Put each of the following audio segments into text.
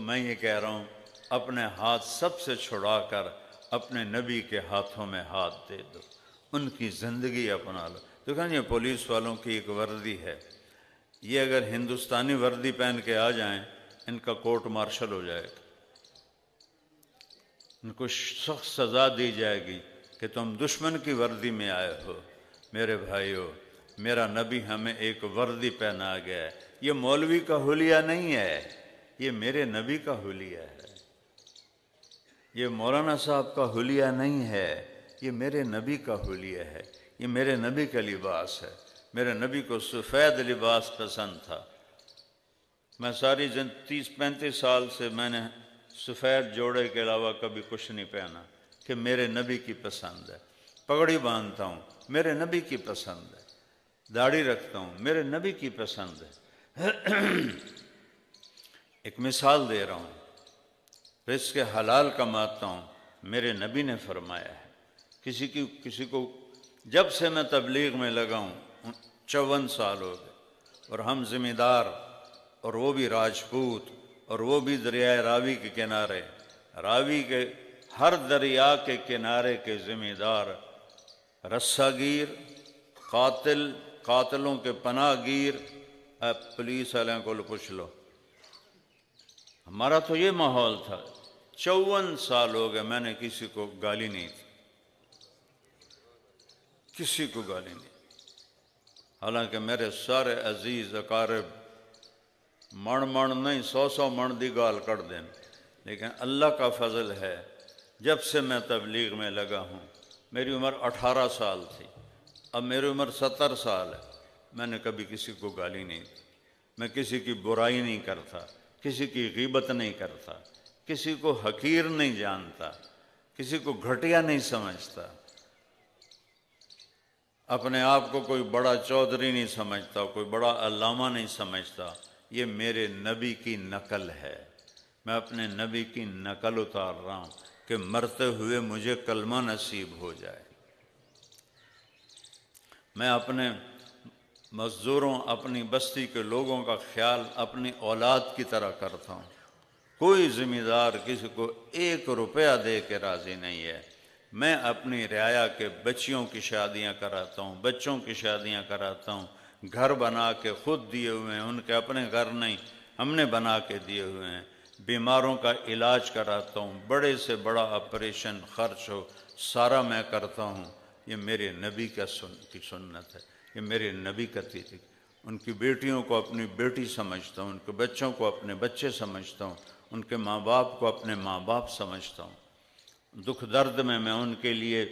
میں یہ کہہ رہا ہوں اپنے ہاتھ سب سے چھڑا کر اپنے نبی کے ہاتھوں میں ہاتھ دے دو، ان کی زندگی اپنا لو۔ دیکھیں یہ پولیس والوں کی ایک وردی ہے، یہ اگر ہندوستانی وردی پہن کے آ جائیں ان کا کورٹ مارشل ہو جائے گا، ان کو سخت سزا دی جائے گی کہ تم دشمن کی وردی میں آئے ہو۔ میرے بھائیو، میرا نبی ہمیں ایک وردی پہنا گیا ہے، یہ مولوی کا حلیہ نہیں ہے، یہ میرے نبی کا حلیہ ہے، یہ مولانا صاحب کا حلیہ نہیں ہے، یہ میرے نبی کا حلیہ ہے، یہ میرے نبی کا لباس ہے۔ میرے نبی کو سفید لباس پسند تھا، میں ساری 30-35 سال سے میں نے سفید جوڑے کے علاوہ کبھی کچھ نہیں پہنا، کہ میرے نبی کی پسند ہے۔ پگڑی باندھتا ہوں، میرے نبی کی پسند ہے۔ داڑھی رکھتا ہوں، میرے نبی کی پسند ہے۔ ایک مثال دے رہا ہوں، رزق حلال کماتا ہوں، میرے نبی نے فرمایا ہے۔ کسی کو جب سے میں تبلیغ میں لگا ہوں 54 سال ہو گئے، اور ہم ذمہ دار، اور وہ بھی راجپوت، اور وہ بھی دریائے راوی کے کنارے، راوی کے ہر دریا کے کنارے کے ذمہ دار، رسہ گیر، قاتلوں کے پناہ گیر، پولیس والوں کو پوچھ لو۔ ہمارا تو یہ ماحول تھا۔ 54 سال ہو گئے میں نے کسی کو گالی نہیں دی، کسی کو گالی نہیں، حالانکہ میرے سارے عزیز اقارب من نہیں 100 من دی گال کر دیں، لیکن اللہ کا فضل ہے جب سے میں تبلیغ میں لگا ہوں، میری عمر 18 سال تھی، اب میری عمر 70 سال ہے، میں نے کبھی کسی کو گالی نہیں دی، میں کسی کی برائی نہیں کرتا، کسی کی غیبت نہیں کرتا، کسی کو حقیر نہیں جانتا، کسی کو گھٹیا نہیں سمجھتا، اپنے آپ کو کوئی بڑا چودھری نہیں سمجھتا، کوئی بڑا علامہ نہیں سمجھتا۔ یہ میرے نبی کی نقل ہے، میں اپنے نبی کی نقل اتار رہا ہوں کہ مرتے ہوئے مجھے کلمہ نصیب ہو جائے۔ میں اپنے مزدوروں، اپنی بستی کے لوگوں کا خیال اپنی اولاد کی طرح کرتا ہوں۔ کوئی ذمہ دار کسی کو 1 روپیہ دے کے راضی نہیں ہے۔ میں اپنی رعایا کے بچیوں کی شادیاں کراتا ہوں، بچوں کی شادیاں کراتا ہوں، گھر بنا کے خود دیے ہوئے ہیں، ان کے اپنے گھر نہیں، ہم نے بنا کے دیے ہوئے ہیں۔ بیماروں کا علاج کراتا ہوں، بڑے سے بڑا آپریشن خرچ ہو سارا میں کرتا ہوں۔ یہ میرے نبی کی سنت ہے، یہ میرے نبی کا طریقہ۔ ان کی بیٹیوں کو اپنی بیٹی سمجھتا ہوں، ان کے بچوں کو اپنے بچے سمجھتا ہوں، ان کے ماں باپ کو اپنے ماں باپ سمجھتا ہوں۔ دکھ درد میں ان کے لیے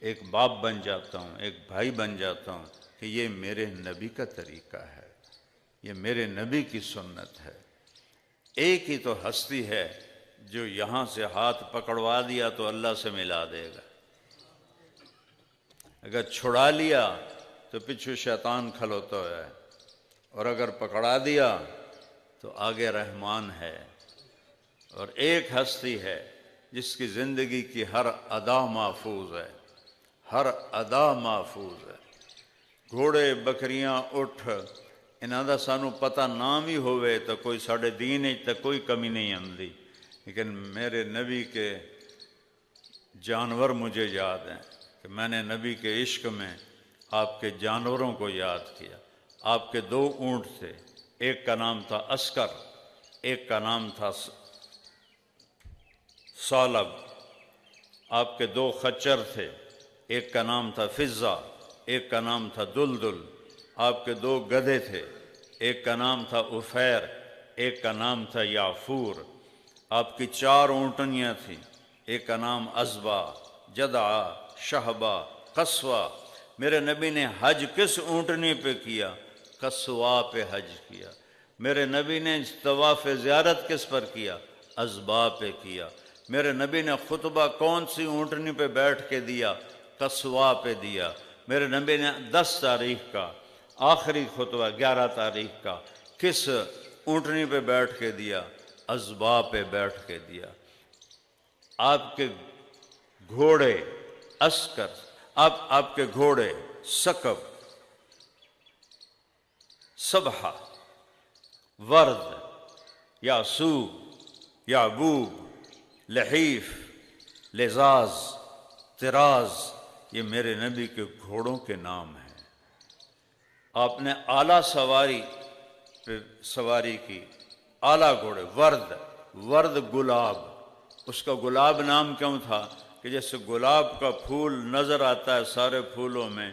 ایک باپ بن جاتا ہوں، ایک بھائی بن جاتا ہوں، کہ یہ میرے نبی کا طریقہ ہے، یہ میرے نبی کی سنت ہے۔ ایک ہی تو ہستی ہے جو یہاں سے ہاتھ پکڑوا دیا تو اللہ سے ملا دے گا، اگر چھڑا لیا تو پیچھے شیطان کھلوتا ہے، اور اگر پکڑا دیا تو آگے رحمان ہے۔ اور ایک ہستی ہے جس کی زندگی کی ہر ادا محفوظ ہے، ہر ادا محفوظ ہے۔ گھوڑے، بکریاں، اٹھ، انہاں دا سانو پتہ نام ہی ہوئے تو کوئی ساڑھے دین تک کوئی کمی نہیں آندی، لیکن میرے نبی کے جانور مجھے یاد ہیں کہ میں نے نبی کے عشق میں آپ کے جانوروں کو یاد کیا۔ آپ کے 2 اونٹ تھے، ایک کا نام تھا عسکر، ایک کا نام تھا سالب۔ آپ کے 2 خچر تھے، ایک کا نام تھا فضہ، ایک کا نام تھا دلدل۔ آپ کے 2 گدھے تھے، ایک کا نام تھا عفیر، ایک کا نام تھا یافور۔ آپ کی 4 اونٹنیاں تھیں، ایک کا نام عزبہ، جدعہ، شہبہ، قصوہ۔ میرے نبی نے حج کس اونٹنی پہ کیا؟ قصوہ پہ حج کیا۔ میرے نبی نے طواف زیارت کس پر کیا؟ عزبہ پہ کیا۔ میرے نبی نے خطبہ کون سی اونٹنی پہ بیٹھ کے دیا؟ قصوہ پہ دیا۔ میرے نبی نے 10 تاریخ کا آخری خطبہ 11 تاریخ کا کس اونٹنی پہ بیٹھ کے دیا؟ عزبہ پہ بیٹھ کے دیا۔ آپ کے گھوڑے عسکر، آپ کے گھوڑے سکب، سبحہ، ورد، یاسوب، یعبوب، لحیف، لزاز، طراز، یہ میرے نبی کے گھوڑوں کے نام ہیں۔ آپ نے اعلیٰ سواری پہ سواری کی، اعلیٰ گھوڑے، ورد گلاب، اس کا گلاب نام کیوں تھا کہ جیسے گلاب کا پھول نظر آتا ہے سارے پھولوں میں،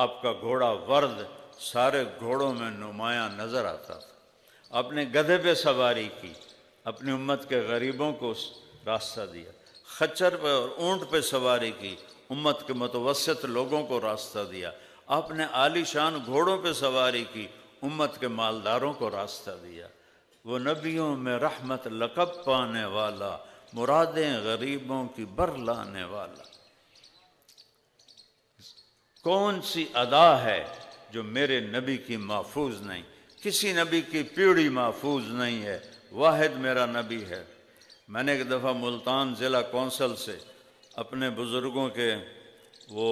آپ کا گھوڑا ورد سارے گھوڑوں میں نمایاں نظر آتا تھا۔ آپ نے گدھے پہ سواری کی، اپنی امت کے غریبوں کو راستہ دیا۔ خچر پہ اور اونٹ پہ سواری کی، امت کے متوسط لوگوں کو راستہ دیا۔ آپ نے عالی شان گھوڑوں پہ سواری کی، امت کے مالداروں کو راستہ دیا۔ وہ نبیوں میں رحمت لقب پانے والا، مرادیں غریبوں کی بر لانے والا۔ کون سی ادا ہے جو میرے نبی کی محفوظ نہیں؟ کسی نبی کی پیڑھی محفوظ نہیں ہے، واحد میرا نبی ہے۔ میں نے ایک دفعہ ملتان ضلع کونسل سے اپنے بزرگوں کے وہ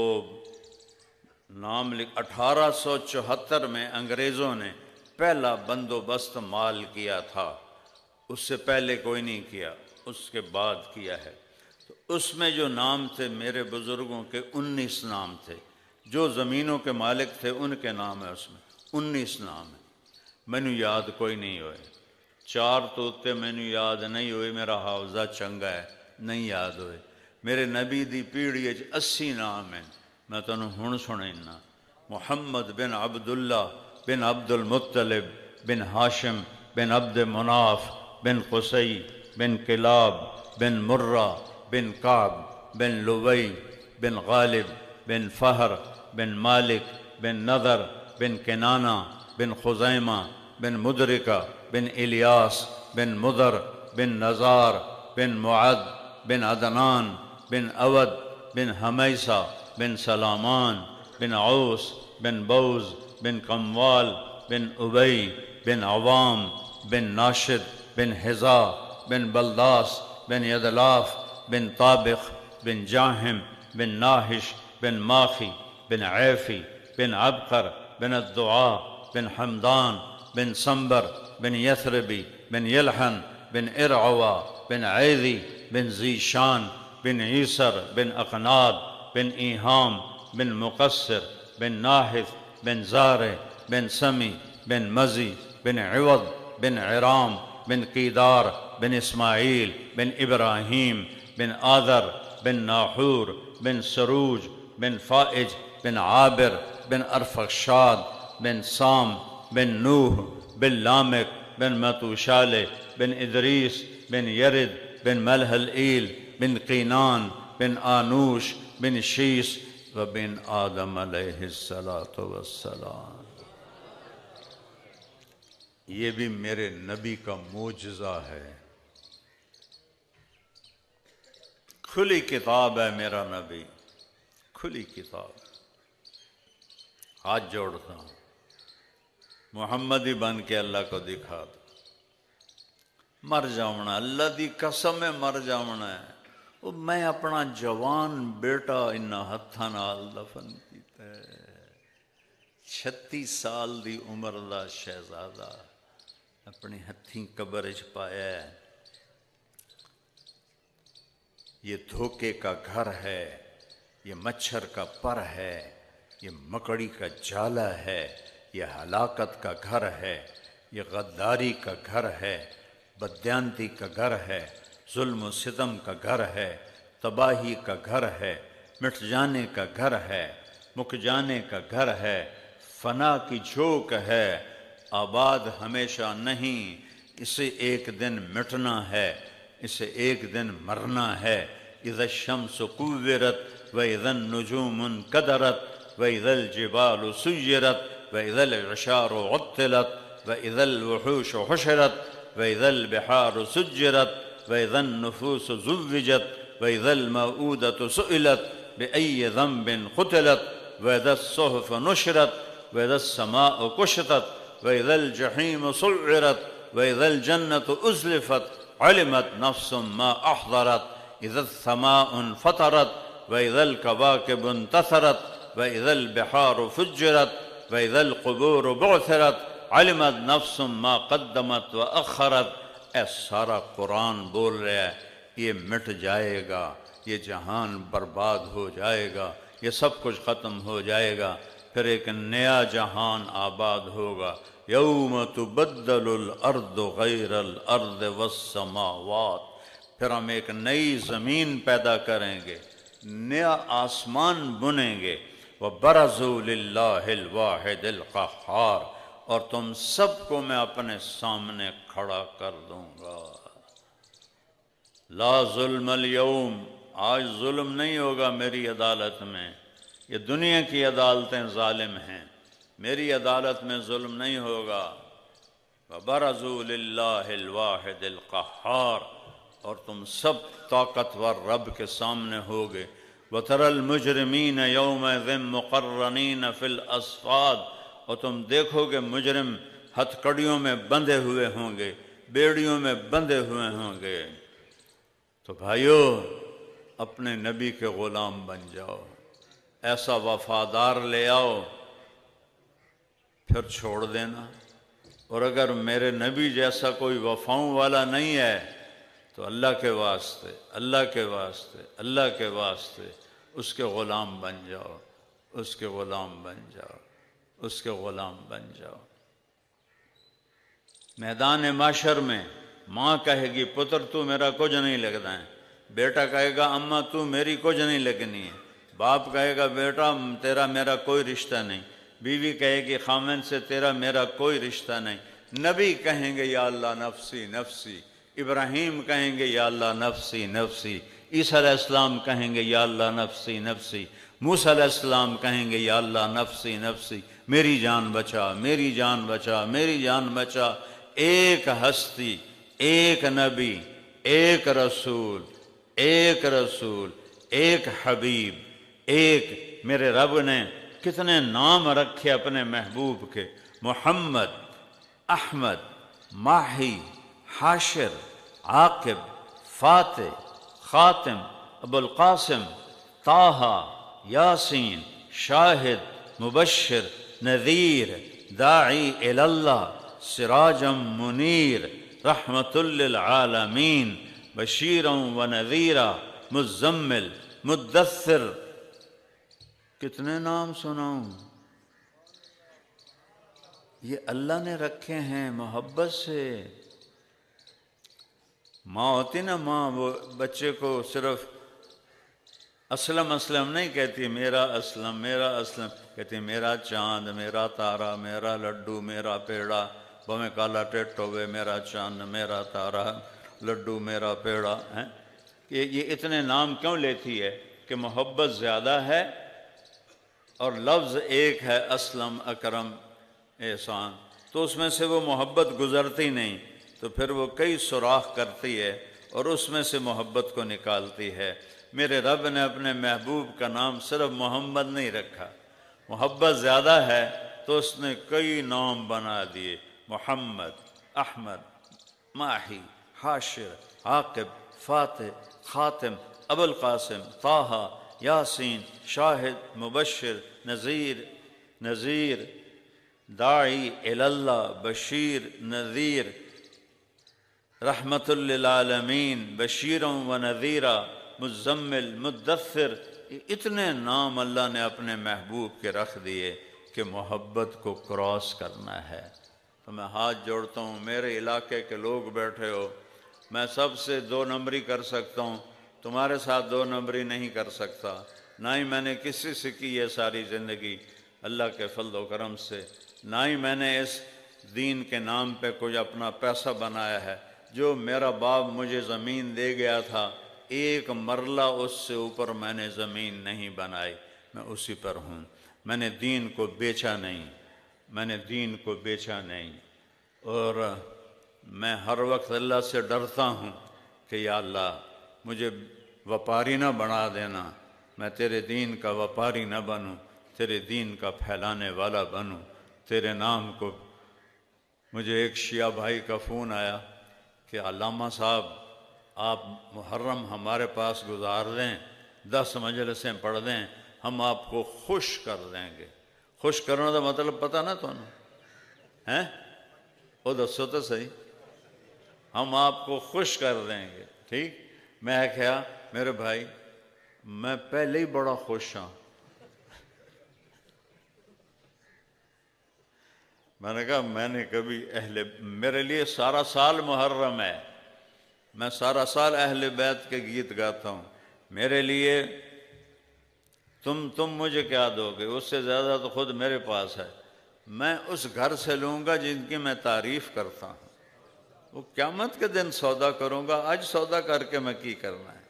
نام 1874 میں انگریزوں نے پہلا بندوبست مال کیا تھا، اس سے پہلے کوئی نہیں کیا، اس کے بعد کیا ہے۔ تو اس میں جو نام تھے میرے بزرگوں کے 19 نام تھے، جو زمینوں کے مالک تھے ان کے نام ہے، اس میں 19 نام ہیں۔ مینو یاد کوئی نہیں ہوئے، 4 توتے مینو یاد نہیں ہوئے، میرا حافظہ چنگا ہے، نہیں یاد ہوئے۔ میرے نبی دی پیڑھی 80 نام ہیں، میں تنوں ہن سنینا۔ محمد بن عبداللہ بن عبد المطلب بن ہاشم بن عبد مناف بن قصی بن کلاب بن مرہ بن کعب بن لوی بن غالب بن فہر بن مالک بن نضر بن کنانہ بن خزیمہ بن مدرکہ بن الیاس بن مضر بن نزار بن معد بن عدنان بن اود بن حمیسہ بن سلامان بن عوس بن بوز بن قموال بن ابی بن عوام بن ناشد بن حزا بن بلداس بن یدلاف بن طابق بن جاہم بن ناحش بن ماخی بن عیفی بن عبقر بن الدعاء بن حمدان بن سنبر بن یثربی بن یلحن بن ارعوا بن عیدی بن زیشان بن عیسر بن اقناد بن ایہام بن مقصر بن ناحث بن زارع بن سمی بن مزی بن عوض بن عرام بن قیدار بن اسماعیل بن ابراہیم بن آذر بن ناحور بن سروج بن فائج بن عابر بن ارفخشاد بن سام بن نوح بن لامک بن متوشالہ بن ادریس بن یرد بن ملح العیل بن قینان بن آنوش بن شیس وبن آدم علیہ السلام۔ یہ بھی میرے نبی کا معجزہ ہے، کھلی کتاب ہے میرا نبی، کھلی کتاب۔ ہاتھ جوڑتا ہوں، محمدی بن کے اللہ کو دکھا دو۔ مر جاؤنا، اللہ دی قسم ہے مر جاؤنا ہے۔ وہ میں اپنا جوان بیٹا انہاں ہتھاں نال دفن کیتا ہے، 36 سال دی عمر دا شہزادہ اپنی ہتھیں قبر وچ پایا ہے۔ یہ دھوکے کا گھر ہے، یہ مچھر کا پر ہے، یہ مکڑی کا جالا ہے، یہ ہلاکت کا گھر ہے، یہ غداری کا گھر ہے، بددیانتی کا گھر ہے، ظلم و ستم کا گھر ہے، تباہی کا گھر ہے، مٹ جانے کا گھر ہے، مک جانے کا گھر ہے، فنا کی جھوک ہے، آباد ہمیشہ نہیں، اسے ایک دن مٹنا ہے، اسے ایک دن مرنا ہے۔ اذا الشمس كورت واذا النجوم انكدرت واذا الجبال سيرت واذا العشار عطلت واذا الوحوش حشرت واذا البحار سجرت واذا النفوس زوجت واذا الموءودة سئلت بأي ذنب قتلت واذا الصحف نشرت واذا السماء كشطت واذا الجحيم سعرت واذا الجنة أزلفت علمت نفس ما أحضرت اذا السماء انفطرت واذا الكواكب انتثرت واذا البحار فجرت واذا القبور بعثرت علمت نفس ما قدمت واخرت۔ اے سارا قرآن بول رہا ہے یہ مٹ جائے گا، یہ جہان برباد ہو جائے گا، یہ سب کچھ ختم ہو جائے گا، پھر ایک نیا جہان آباد ہوگا۔ یوم تبدل الارض غیر الارض والسماوات، پھر ہم ایک نئی زمین پیدا کریں گے، نیا آسمان بنیں گے۔ وَبَرَزُوا لِلَّهِ الْوَاحِدِ الْقَهَّارِ، اور تم سب کو میں اپنے سامنے کھڑا کر دوں گا۔ لا ظلم اليوم، آج ظلم نہیں ہوگا میری عدالت میں۔ یہ دنیا کی عدالتیں ظالم ہیں، میری عدالت میں ظلم نہیں ہوگا۔ وَبَرَزُوا لِلَّهِ الْوَاحِدِ الْقَهَّارِ، اور تم سب طاقتور رب کے سامنے ہوگے۔ وَتَرَى الْمُجْرِمِينَ يَوْمَئِذٍ مُقَرَّنِينَ فِي الْأَصْفَادِ، اور تم دیکھو گے مجرم ہتھ کڑیوں میں بندھے ہوئے ہوں گے، بیڑیوں میں بندھے ہوئے ہوں گے۔ تو بھائیو، اپنے نبی کے غلام بن جاؤ، ایسا وفادار لے آؤ، پھر چھوڑ دینا۔ اور اگر میرے نبی جیسا کوئی وفاؤں والا نہیں ہے تو اللہ کے واسطے، اللہ کے واسطے، اللہ کے واسطے اس کے غلام بن جاؤ، اس کے غلام بن جاؤ، اس کے غلام بن جاؤ۔ میدان معاشر میں ماں کہے گی پتر تو میرا کچھ نہیں لگتا ہے، بیٹا کہے گا اماں تو میری کچھ نہیں لگنی ہے، باپ کہے گا بیٹا تیرا میرا کوئی رشتہ نہیں، بیوی کہے گی خامن سے تیرا میرا کوئی رشتہ نہیں، نبی کہیں گے یا اللہ نفسی نفسی، ابراہیم کہیں گے یا اللہ نفسی نفسی، عیسیٰ علیہ السلام کہیں گے یا اللہ نفسی نفسی، موسیٰ علیہ السلام کہیں گے یا اللہ نفسی نفسی، میری جان بچا، میری جان بچا، میری جان بچا۔ ایک ہستی، ایک نبی، ایک رسول، ایک رسول، ایک حبیب، ایک میرے رب نے کتنے نام رکھے اپنے محبوب کے، محمد، احمد، ماہی، حاشر، عاقب، فاتح، خاتم، ابو القاسم، طٰہٰ، یاسین، شاہد، مبشر، نذیر، داعی اللہ، سراجا منیر، رحمت للعالمین، بشیرا و نذیرا، مزمل، مدثر۔ کتنے نام سناؤں؟ یہ اللہ نے رکھے ہیں محبت سے۔ ماں ہوتی نا، ماں وہ بچے کو صرف اسلم اسلم نہیں کہتی، میرا اسلم میرا اسلم، کہتی میرا چاند، میرا تارا، میرا لڈو، میرا پیڑا، بھویں کالا ٹیٹ ہوئے، میرا چاند، میرا تارا، لڈو، میرا پیڑا۔ یہ اتنے نام کیوں لیتی ہے؟ کہ محبت زیادہ ہے اور لفظ ایک ہے، اسلم، اکرم، احسان، تو اس میں سے وہ محبت گزرتی نہیں، تو پھر وہ کئی سوراخ کرتی ہے اور اس میں سے محبت کو نکالتی ہے۔ میرے رب نے اپنے محبوب کا نام صرف محمد نہیں رکھا، محبت زیادہ ہے تو اس نے کئی نام بنا دیے، محمد، احمد، ماہی، حاشر، عاقب، فاتح، خاتم، ابو القاسم، طٰہٰ، یاسین، شاہد، مبشر، نذیر، داعی اللہ، بشیر، نذیر، رحمت للعالمین، بشیرا و نذیرا، مزمل، مدثر۔ اتنے نام اللہ نے اپنے محبوب کے رکھ دیے کہ محبت کو کراس کرنا ہے۔ تو میں ہاتھ جوڑتا ہوں، میرے علاقے کے لوگ بیٹھے ہو، میں سب سے 2 نمبری کر سکتا ہوں، تمہارے ساتھ 2 نمبری نہیں کر سکتا، نہ ہی میں نے کسی سے کی ہے ساری زندگی اللہ کے فضل و کرم سے، نہ ہی میں نے اس دین کے نام پہ کچھ اپنا پیسہ بنایا ہے۔ جو میرا باپ مجھے زمین دے گیا تھا، ایک مرلہ اس سے اوپر میں نے زمین نہیں بنائی، میں اسی پر ہوں۔ میں نے دین کو بیچا نہیں، میں نے دین کو بیچا نہیں، اور میں ہر وقت اللہ سے ڈرتا ہوں کہ یا اللہ مجھے وپاری نہ بنا دینا، میں تیرے دین کا وپاری نہ بنوں، تیرے دین کا پھیلانے والا بنوں، تیرے نام کو۔ مجھے ایک شیعہ بھائی کا فون آیا کہ علامہ صاحب آپ محرم ہمارے پاس گزار دیں، 10 مجلسیں پڑھ دیں، ہم آپ کو خوش کر دیں گے۔ خوش کرنے کا مطلب پتہ نا تمہیں ہیں؟ وہ دسو تو صحیح، ہم آپ کو خوش کر دیں گے. ٹھیک. میں کہا میرے بھائی میں پہلے ہی بڑا خوش ہوں. میں نے کہا میں نے کبھی میرے لیے سارا سال محرم ہے، میں سارا سال اہل بیت کے گیت گاتا ہوں. میرے لیے تم مجھے کیا دو گے؟ اس سے زیادہ تو خود میرے پاس ہے. میں اس گھر سے لوں گا جن کی میں تعریف کرتا ہوں. وہ قیامت کے دن سودا کروں گا، آج سودا کر کے میں کی کرنا ہے؟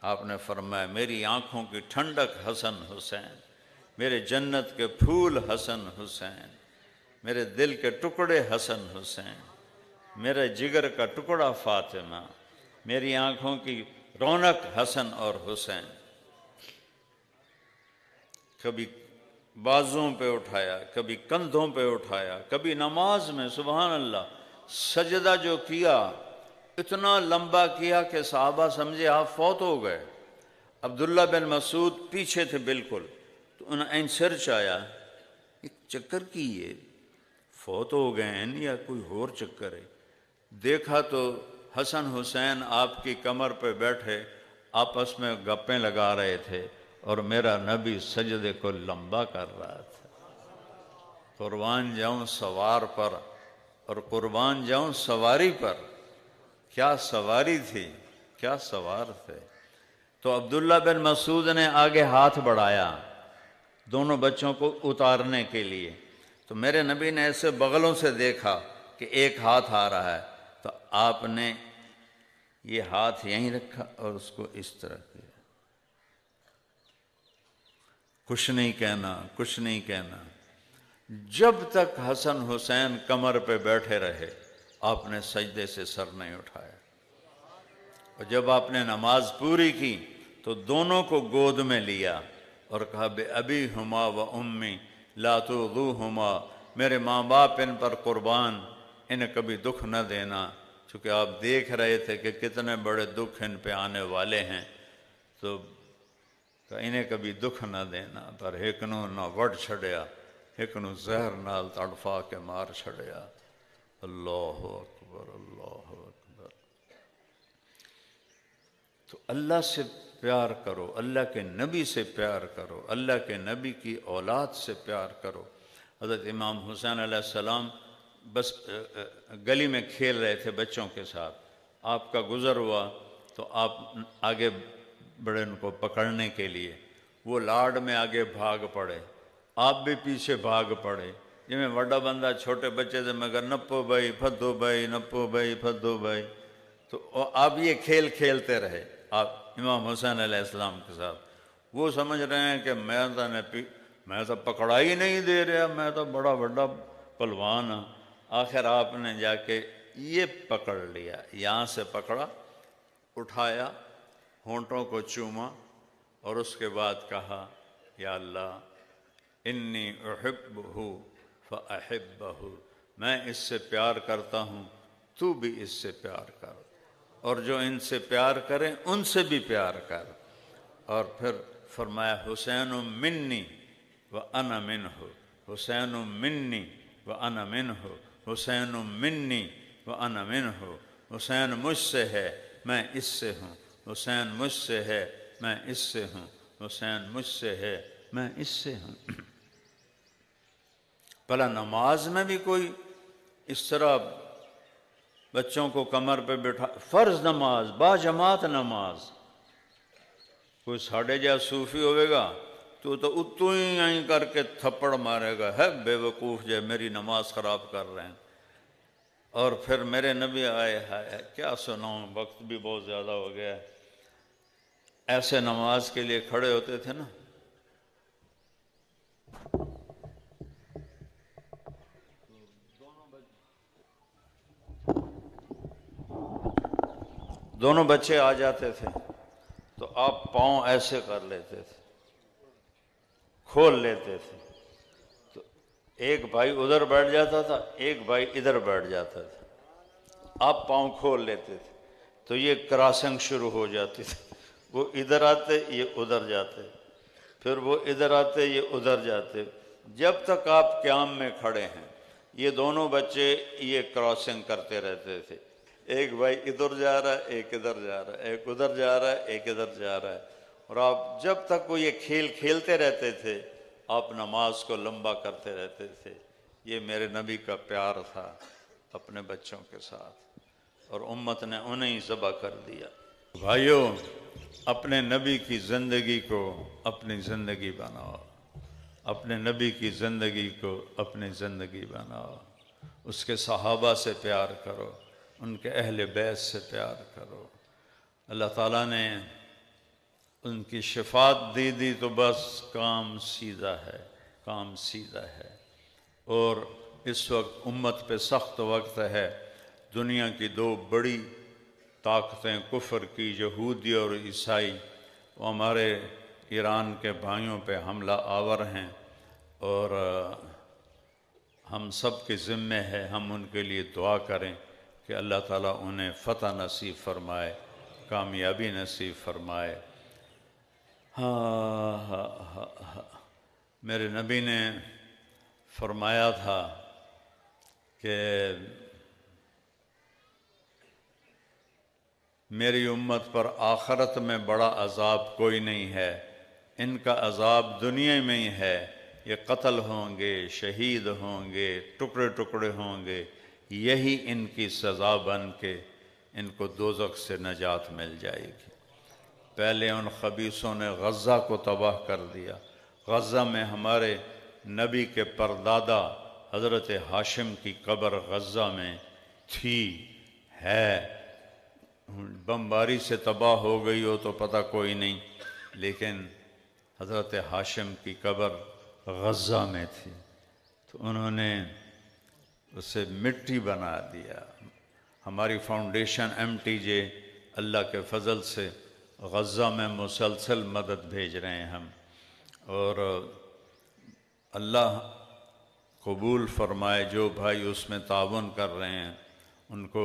آپ نے فرمایا میری آنکھوں کی ٹھنڈک حسن حسین، میرے جنت کے پھول حسن حسین، میرے دل کے ٹکڑے حسن حسین، میرے جگر کا ٹکڑا فاطمہ، میری آنکھوں کی رونق حسن اور حسین. کبھی بازوں پہ اٹھایا، کبھی کندھوں پہ اٹھایا، کبھی نماز میں سبحان اللہ سجدہ جو کیا اتنا لمبا کیا کہ صحابہ سمجھے آپ فوت ہو گئے. عبداللہ بن مسعود پیچھے تھے بالکل، تو انہیں سر چایا ایک چکر کی یہ فوت ہو گئے ہیں یا کوئی اور چکر ہے. دیکھا تو حسن حسین آپ کی کمر پہ بیٹھے آپس میں گپیں لگا رہے تھے اور میرا نبی سجدے کو لمبا کر رہا تھا. قربان جاؤں سوار پر اور قربان جاؤں سواری پر. کیا سواری تھی، کیا سوار تھے. تو عبداللہ بن مسعود نے آگے ہاتھ بڑھایا دونوں بچوں کو اتارنے کے لیے، تو میرے نبی نے ایسے بغلوں سے دیکھا کہ ایک ہاتھ آ رہا ہے، تو آپ نے یہ ہاتھ یہیں رکھا اور اس کو اس طرح کیا. کچھ نہیں کہنا، کچھ نہیں کہنا. جب تک حسن حسین کمر پہ بیٹھے رہے آپ نے سجدے سے سر نہیں اٹھایا. اور جب آپ نے نماز پوری کی تو دونوں کو گود میں لیا اور کہا بے ابی ہما و امی لا تؤذوہما، میرے ماں باپ ان پر قربان، انہیں کبھی دکھ نہ دینا. چونکہ آپ دیکھ رہے تھے کہ کتنے بڑے دکھ ان پہ آنے والے ہیں، تو انہیں کبھی دکھ نہ دینا. پر ایک نہ وڈ چھڑیا، ایک زہر نال تڑفا کے مار چھڑیا. اللہ اکبر، اللہ اکبر. تو اللہ سے پیار کرو، اللہ کے نبی سے پیار کرو، اللہ کے نبی کی اولاد سے پیار کرو. حضرت امام حسین علیہ السلام بس گلی میں کھیل رہے تھے بچوں کے ساتھ، آپ کا گزر ہوا تو آپ آگے بڑے ان کو پکڑنے کے لیے، وہ لاڈ میں آگے بھاگ پڑے، آپ بھی پیچھے بھاگ پڑے. جی میں بڑا بندہ چھوٹے بچے سے مگر نپو بھائی پھدو بھائی، نپو بھائی پھدو بھائی. تو آپ یہ کھیل کھیلتے رہے آپ امام حسین علیہ السلام کے ساتھ. وہ سمجھ رہے ہیں کہ میں تو پکڑا ہی نہیں دے رہا، میں تو بڑا بڑا پلوان ہوں. آخر آپ نے جا کے یہ پکڑ لیا، یہاں سے پکڑا، اٹھایا، ہونٹوں کو چوما اور اس کے بعد کہا یا اللہ انی احبہ فاحبہ، میں اس سے پیار کرتا ہوں تو بھی اس سے پیار کر، اور جو ان سے پیار کریں ان سے بھی پیار کر. اور پھر فرمایا حسین منی وانا منہ، حسین منی وانا منہ، حسین منی وانا منہ. حسین مجھ سے ہے میں اس سے ہوں، حسین مجھ سے ہے میں اس سے ہوں، حسین مجھ سے ہے میں اس سے ہوں. بھلا نماز میں بھی کوئی اس طرح بچوں کو کمر پہ بٹھا، فرض نماز با جماعت نماز، کوئی ساڑھے جا صوفی ہوئے گا تو اتو ہی آئیں کر کے تھپڑ مارے گا، ہے بے وقوف جو میری نماز خراب کر رہے ہیں. اور پھر میرے نبی آئے کیا سناؤں، وقت بھی بہت زیادہ ہو گیا ہے. ایسے نماز کے لیے کھڑے ہوتے تھے نا، دونوں بچے آ جاتے تھے تو آپ پاؤں ایسے کر لیتے تھے، کھول لیتے تھے. تو ایک بھائی ادھر بیٹھ جاتا تھا، ایک بھائی ادھر بیٹھ جاتا تھا. آپ پاؤں کھول لیتے تھے تو یہ کراسنگ شروع ہو جاتی تھی. وہ ادھر آتے یہ ادھر جاتے، پھر وہ ادھر آتے یہ ادھر جاتے. جب تک آپ قیام میں کھڑے ہیں یہ دونوں بچے یہ کراسنگ کرتے رہتے تھے. ایک بھائی ادھر جا رہا ہے، ایک ادھر جا رہا ہے، ایک ادھر جا رہا ہے، ایک ادھر جا رہا ہے، اور آپ جب تک وہ یہ کھیل کھیلتے رہتے تھے آپ نماز کو لمبا کرتے رہتے تھے۔ یہ میرے نبی کا پیار تھا اپنے بچوں کے ساتھ، اور امت نے انہیں ذبح کر دیا۔ بھائیوں، اپنے نبی کی زندگی کو اپنی زندگی بناؤ، اپنے نبی کی زندگی کو اپنی زندگی بناؤ، اس کے صحابہ سے پیار کرو، ان کے اہل بیت سے پیار کرو۔ اللہ تعالیٰ نے ان کی شفاعت دی تو بس کام سیدھا ہے، کام سیدھا ہے۔ اور اس وقت امت پہ سخت وقت ہے۔ دنیا کی دو بڑی طاقتیں کفر کی، یہودی اور عیسائی، وہ ہمارے ایران کے بھائیوں پہ حملہ آور ہیں، اور ہم سب کے ذمے ہے ہم ان کے لیے دعا کریں کہ اللہ تعالیٰ انہیں فتح نصیب فرمائے، کامیابی نصیب فرمائے۔ میرے نبی نے فرمایا تھا کہ میری امت پر آخرت میں بڑا عذاب کوئی نہیں ہے، ان کا عذاب دنیا میں ہی ہے، یہ قتل ہوں گے، شہید ہوں گے، ٹکڑے ٹکڑے ہوں گے، یہی ان کی سزا بن کے ان کو دوزخ سے نجات مل جائے گی۔ پہلے ان خبیثوں نے غزہ کو تباہ کر دیا۔ غزہ میں ہمارے نبی کے پردادا حضرت ہاشم کی قبر غزہ میں تھی، ہے، بمباری سے تباہ ہو گئی ہو تو پتہ کوئی نہیں، لیکن حضرت ہاشم کی قبر غزہ میں تھی، تو انہوں نے اسے مٹی بنا دیا۔ ہماری فاؤنڈیشن MTJ اللہ کے فضل سے غزہ میں مسلسل مدد بھیج رہے ہیں ہم، اور اللہ قبول فرمائے جو بھائی اس میں تعاون کر رہے ہیں، ان کو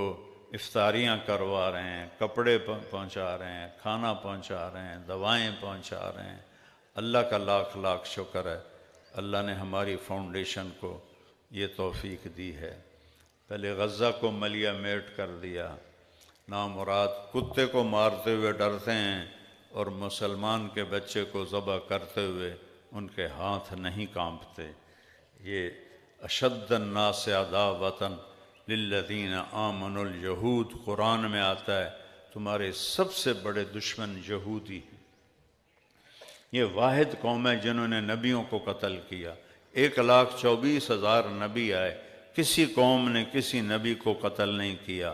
افطاریاں کروا رہے ہیں، کپڑے پہنچا رہے ہیں، کھانا پہنچا رہے ہیں، دوائیں پہنچا رہے ہیں۔ اللہ کا لاکھ لاکھ شکر ہے، اللہ نے ہماری فاؤنڈیشن کو یہ توفیق دی ہے۔ پہلے غزہ کو ملیہ میٹ کر دیا، نامراد کتے کو مارتے ہوئے ڈرتے ہیں، اور مسلمان کے بچے کو ذبح کرتے ہوئے ان کے ہاتھ نہیں کانپتے۔ یہ اشد الناس عداوۃ للذین آمنوا الیہود قرآن میں آتا ہے، تمہارے سب سے بڑے دشمن یہودی ہیں۔ یہ واحد قوم ہے جنہوں نے نبیوں کو قتل کیا۔ 1,24,000 نبی آئے، کسی قوم نے کسی نبی کو قتل نہیں کیا۔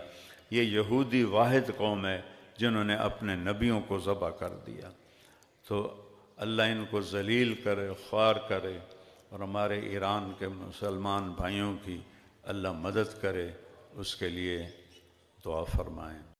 یہ یہودی واحد قوم ہے جنہوں نے اپنے نبیوں کو ذبح کر دیا۔ تو اللہ ان کو ذلیل کرے، خوار کرے، اور ہمارے ایران کے مسلمان بھائیوں کی اللہ مدد کرے، اس کے لیے دعا فرمائیں۔